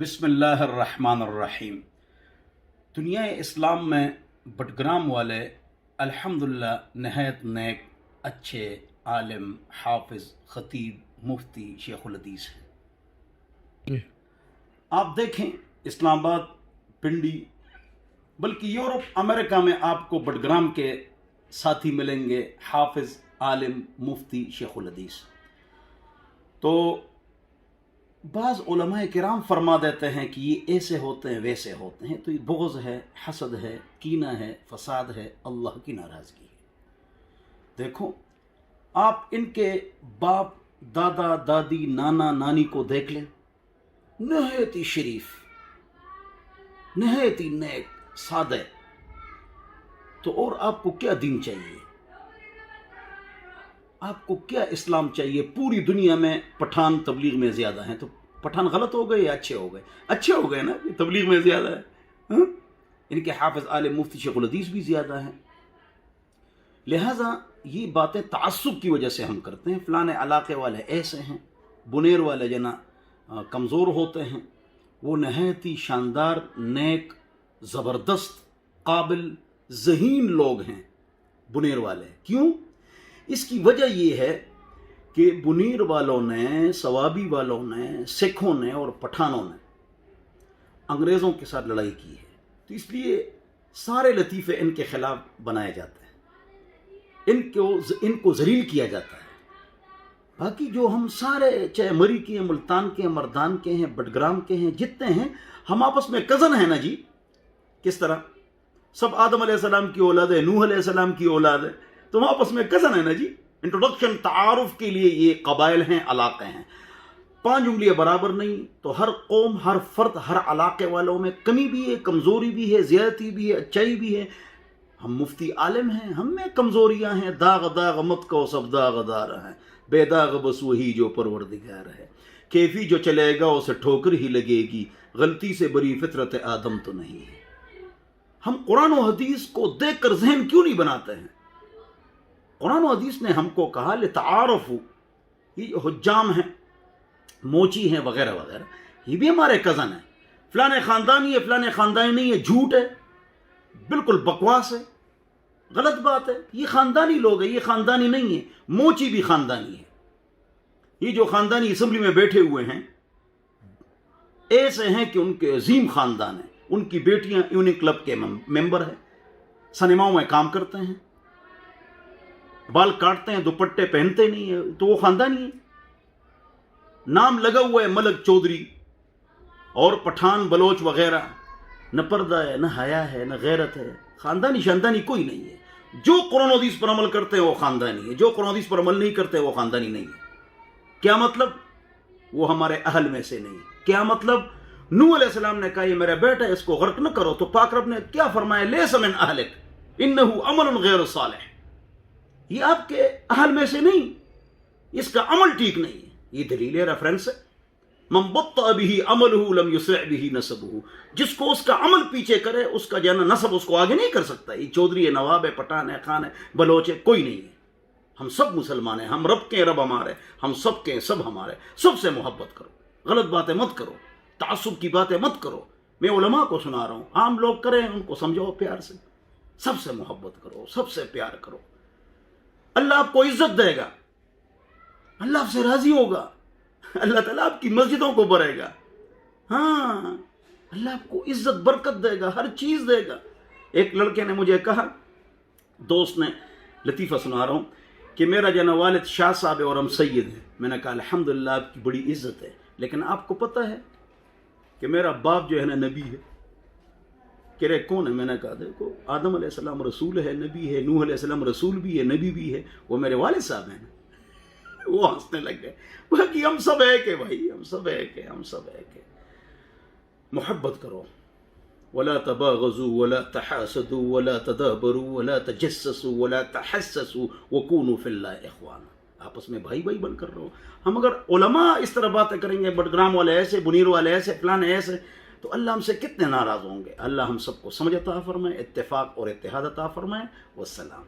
بسم اللہ الرحمن الرحیم۔ دنیا اسلام میں بٹگرام والے الحمدللہ نہایت نیک، اچھے عالم، حافظ، خطیب، مفتی، شیخ الحدیث ہیں۔ آپ دیکھیں اسلام آباد، پنڈی، بلکہ یورپ، امریکہ میں آپ کو بٹگرام کے ساتھی ملیں گے، حافظ، عالم، مفتی، شیخ الحدیث۔ تو بعض علماء کرام فرما دیتے ہیں کہ یہ ایسے ہوتے ہیں، ویسے ہوتے ہیں، تو یہ بغض ہے، حسد ہے، کینہ ہے، فساد ہے، اللہ کی ناراضگی ہے۔ دیکھو، آپ ان کے باپ، دادا، دادی، نانا، نانی کو دیکھ لیں، نہایت ہی شریف، نہایت ہی نیک، سادہ، تو اور آپ کو کیا دین چاہیے؟ آپ کو کیا اسلام چاہیے؟ پوری دنیا میں پٹھان تبلیغ میں زیادہ ہیں، تو پٹھان غلط ہو گئے یا اچھے ہو گئے؟ اچھے ہو گئے نا، تبلیغ میں زیادہ ہے۔ ان کے حافظ، عالم، مفتی، شیخ الحدیث بھی زیادہ ہیں۔ لہٰذا یہ باتیں تعصب کی وجہ سے ہم کرتے ہیں، فلانے علاقے والے ایسے ہیں، بنیر والے جنا کمزور ہوتے ہیں۔ وہ نہایت ہی شاندار، نیک، زبردست، قابل، ذہین لوگ ہیں بنیر والے۔ کیوں؟ اس کی وجہ یہ ہے کہ بنیر والوں نے، سوابی والوں نے، سکھوں نے اور پٹھانوں نے انگریزوں کے ساتھ لڑائی کی ہے، تو اس لیے سارے لطیفے ان کے خلاف بنائے جاتے ہیں، ان کو ذلیل کیا جاتا ہے۔ باقی جو ہم سارے، چاہے مری کے ہیں، ملتان کے ہیں، مردان کے ہیں، بٹگرام کے ہیں، جتنے ہیں، ہم آپس میں کزن ہیں نا جی۔ کس طرح؟ سب آدم علیہ السلام کی اولاد ہے، نوح علیہ السلام کی اولاد ہے، تو ہم آپس میں کزن ہیں نا جی۔ انٹروڈکشن، تعارف کے لیے یہ قبائل ہیں، علاقے ہیں۔ 5 انگلیاں برابر نہیں، تو ہر قوم، ہر فرد، ہر علاقے والوں میں کمی بھی ہے، کمزوری بھی ہے، زیادتی بھی ہے، اچائی بھی ہے۔ ہم مفتی عالم ہیں، ہم میں کمزوریاں ہیں، داغ داغ مت کو سب داغ دار ہیں، بے داغ بس وہی جو پروردگار ہے۔ کیفی جو چلے گا اسے ٹھوکر ہی لگے گی، غلطی سے بری فطرت آدم تو نہیں ہے۔ ہم قرآن و حدیث کو دیکھ کر ذہن کیوں نہیں بناتے ہیں؟ قرآن و حدیث نے ہم کو کہا لتعارفوا، یہ جو حجام ہیں، موچی ہیں، وغیرہ وغیرہ، یہ بھی ہمارے کزن ہیں۔ فلانے خاندانی ہے، فلانے خاندانی نہیں ہے، جھوٹ ہے، بالکل بکواس ہے، غلط بات ہے۔ یہ خاندانی لوگ ہیں، یہ خاندانی نہیں ہے۔ موچی بھی خاندانی ہے۔ یہ جو خاندانی اسمبلی میں بیٹھے ہوئے ہیں، ایسے ہیں کہ ان کے عظیم خاندان ہیں، ان کی بیٹیاں یونین کلب کے ممبر ہیں، سنیماؤں میں کام کرتے ہیں، بال کاٹتے ہیں، دوپٹے پہنتے نہیں ہیں، تو وہ خاندانی ہے۔ نام لگا ہوا ہے ملک چودھری، اور پٹھان، بلوچ وغیرہ، نہ پردہ ہے، نہ حیا ہے، نہ غیرت ہے۔ خاندانی شاندانی کوئی نہیں ہے۔ جو قرآن و حدیث پر عمل کرتے ہیں وہ خاندانی ہے، جو قرآن و حدیث پر عمل نہیں کرتے وہ خاندانی نہیں ہے۔ کیا مطلب؟ وہ ہمارے اہل میں سے نہیں۔ کیا مطلب؟ نوح علیہ السلام نے کہا یہ میرا بیٹا ہے، اس کو غرق نہ کرو، تو پاک رب نے کیا فرمایا؟ لیس من اہلک انہ عمل غیر صالح، یہ آپ کے اہل میں سے نہیں، اس کا عمل ٹھیک نہیں ہے۔ یہ دلیل ہے، ریفرنس ہے۔ من بطأ به عمله لم يسرع به نسبه، جس کو اس کا عمل پیچھے کرے، اس کا جو ہے نا نسب اس کو آگے نہیں کر سکتا۔ یہ چودھری ہے، نواب ہے، پٹھان ہے، خان ہے، بلوچ ہے، کوئی نہیں ہے۔ ہم سب مسلمان ہیں، ہم رب کے، رب ہمارے، ہم سب کے، سب ہمارے۔ سب سے محبت کرو، غلط باتیں مت کرو، تعصب کی باتیں مت کرو۔ میں علماء کو سنا رہا ہوں، عام لوگ کریں، ان کو سمجھاؤ پیار سے۔ سب سے محبت کرو، سب سے پیار کرو، اللہ آپ کو عزت دے گا، اللہ آپ سے راضی ہوگا، اللہ تعالیٰ آپ کی مسجدوں کو بھرے گا۔ ہاں، اللہ آپ کو عزت، برکت دے گا، ہر چیز دے گا۔ ایک لڑکے نے مجھے کہا، دوست نے، لطیفہ سنا رہا ہوں، کہ میرا جو والد شاہ صاحب ہے اور ہم سید ہیں۔ میں نے کہا الحمدللہ آپ کی بڑی عزت ہے، لیکن آپ کو پتہ ہے کہ میرا باپ جو ہے نا نبی ہے؟ کہہ رہے کون ہے؟ میں نے کہا دیکھو، آدم علیہ السلام رسول ہے، نبی ہے، نوح علیہ السلام رسول بھی ہے، نبی بھی ہے، وہ میرے والد صاحب ہیں نا۔ وہ ہنسنے لگ گئے۔ باقی ہم سب ایک ہے بھائی، ہم سب ایک ہے، ہم سب ایک ہے۔ محبت کرو، ولا تباغضوا ولا تحاسدوا ولا تدابروا ولا تجسسوا ولا تحسسوا وكونوا في الله اخوانا، آپس میں بھائی بھائی بن کر رہو۔ ہم اگر علماء اس طرح باتیں کریں گے، بٹگرام والے ایسے، بنیر والے ایسے، فلان ایسے، تو اللہ ہم سے کتنے ناراض ہوں گے۔ اللہ ہم سب کو سمجھ عطا فرمائے، اتفاق اور اتحاد عطا فرمائے۔ والسلام۔